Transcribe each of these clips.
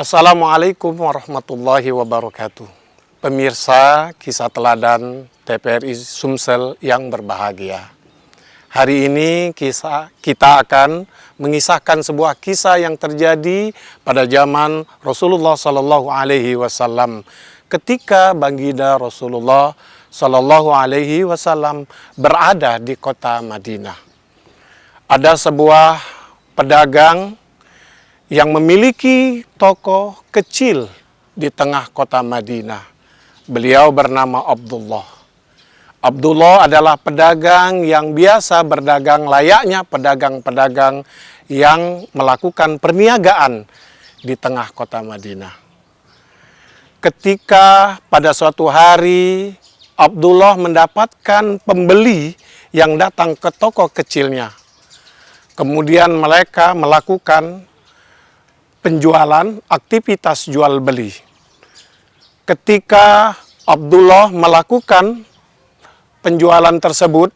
Assalamualaikum warahmatullahi wabarakatuh. Pemirsa kisah teladan TPRI Sumsel yang berbahagia. Hari ini kita akan mengisahkan sebuah kisah yang terjadi pada zaman Rasulullah Sallallahu Alaihi Wasallam ketika baginda Rasulullah Sallallahu Alaihi Wasallam berada di kota Madinah. Ada sebuah pedagang yang memiliki toko kecil di tengah kota Madinah. Beliau bernama Abdullah. Abdullah adalah pedagang yang biasa berdagang layaknya pedagang-pedagang yang melakukan perniagaan di tengah kota Madinah. Ketika pada suatu hari Abdullah mendapatkan pembeli yang datang ke toko kecilnya. Kemudian mereka melakukan penjualan, aktivitas jual beli. Ketika Abdullah melakukan penjualan tersebut,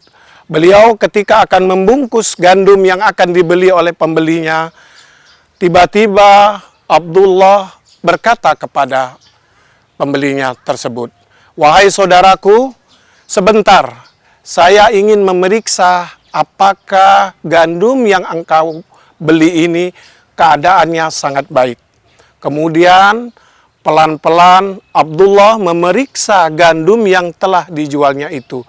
beliau ketika akan membungkus gandum yang akan dibeli oleh pembelinya, tiba-tiba Abdullah berkata kepada pembelinya tersebut, "Wahai saudaraku, sebentar, saya ingin memeriksa apakah gandum yang engkau beli ini keadaannya sangat baik." Kemudian pelan-pelan Abdullah memeriksa gandum yang telah dijualnya itu.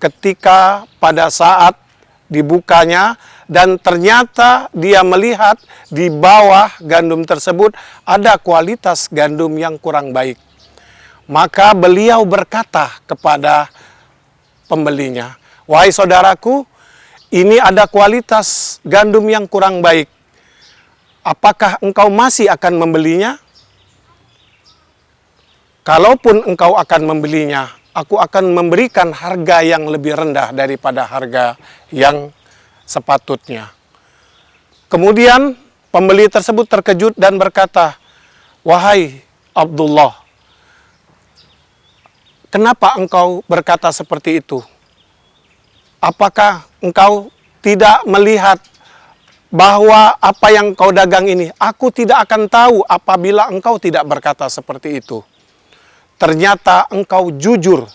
Ketika pada saat dibukanya dan ternyata dia melihat di bawah gandum tersebut ada kualitas gandum yang kurang baik. Maka beliau berkata kepada pembelinya, "Wahai saudaraku, ini ada kualitas gandum yang kurang baik. Apakah engkau masih akan membelinya? Kalaupun engkau akan membelinya, aku akan memberikan harga yang lebih rendah daripada harga yang sepatutnya." Kemudian pembeli tersebut terkejut dan berkata, "Wahai Abdullah, kenapa engkau berkata seperti itu? Apakah engkau tidak melihat bahwa apa yang kau dagang ini, aku tidak akan tahu apabila engkau tidak berkata seperti itu. Ternyata engkau jujur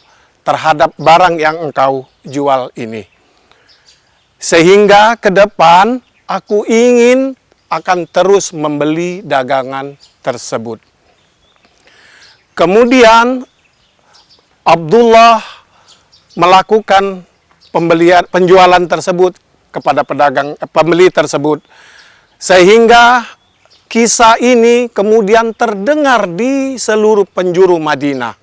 terhadap barang yang engkau jual ini. Sehingga ke depan aku ingin akan terus membeli dagangan tersebut." Kemudian Abdullah melakukan penjualan tersebut kepada pembeli tersebut, sehingga kisah ini kemudian terdengar di seluruh penjuru Madinah.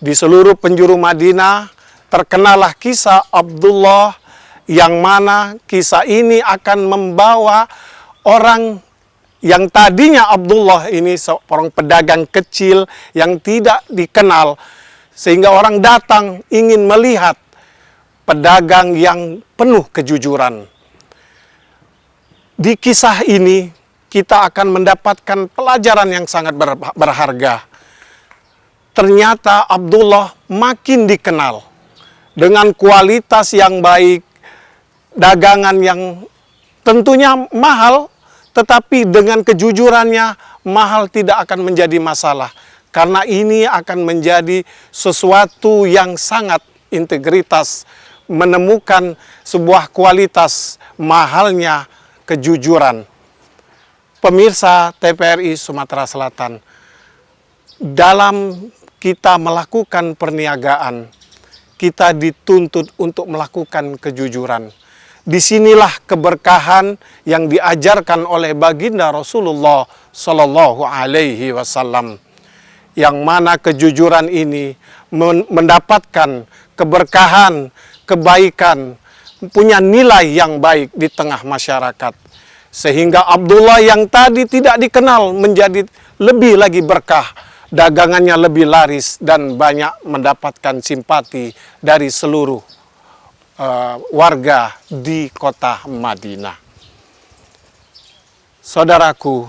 Di seluruh penjuru Madinah terkenalah kisah Abdullah, yang mana kisah ini akan membawa orang yang tadinya Abdullah ini seorang pedagang kecil yang tidak dikenal, sehingga orang datang ingin melihat pedagang yang penuh kejujuran. Di kisah ini kita akan mendapatkan pelajaran yang sangat berharga. Ternyata Abdullah makin dikenal dengan kualitas yang baik, dagangan yang tentunya mahal, tetapi dengan kejujurannya mahal tidak akan menjadi masalah. Karena ini akan menjadi sesuatu yang sangat integritas, menemukan sebuah kualitas mahalnya kejujuran. Pemirsa TPRI Sumatera Selatan, dalam kita melakukan perniagaan, kita dituntut untuk melakukan kejujuran. Disinilah keberkahan yang diajarkan oleh baginda Rasulullah Sallallahu Alaihi Wasallam, yang mana kejujuran ini mendapatkan keberkahan, kebaikan, punya nilai yang baik di tengah masyarakat. Sehingga Abdullah yang tadi tidak dikenal menjadi lebih lagi berkah, dagangannya lebih laris dan banyak mendapatkan simpati dari seluruh warga di kota Madinah. Saudaraku,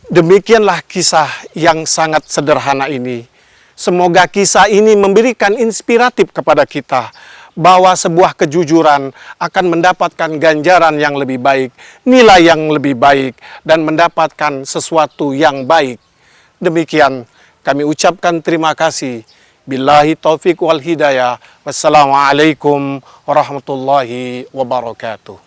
demikianlah kisah yang sangat sederhana ini. Semoga kisah ini memberikan inspiratif kepada kita bahwa sebuah kejujuran akan mendapatkan ganjaran yang lebih baik, nilai yang lebih baik, dan mendapatkan sesuatu yang baik. Demikian kami ucapkan terima kasih. Billahi taufiq wal hidayah. Wassalamualaikum warahmatullahi wabarakatuh.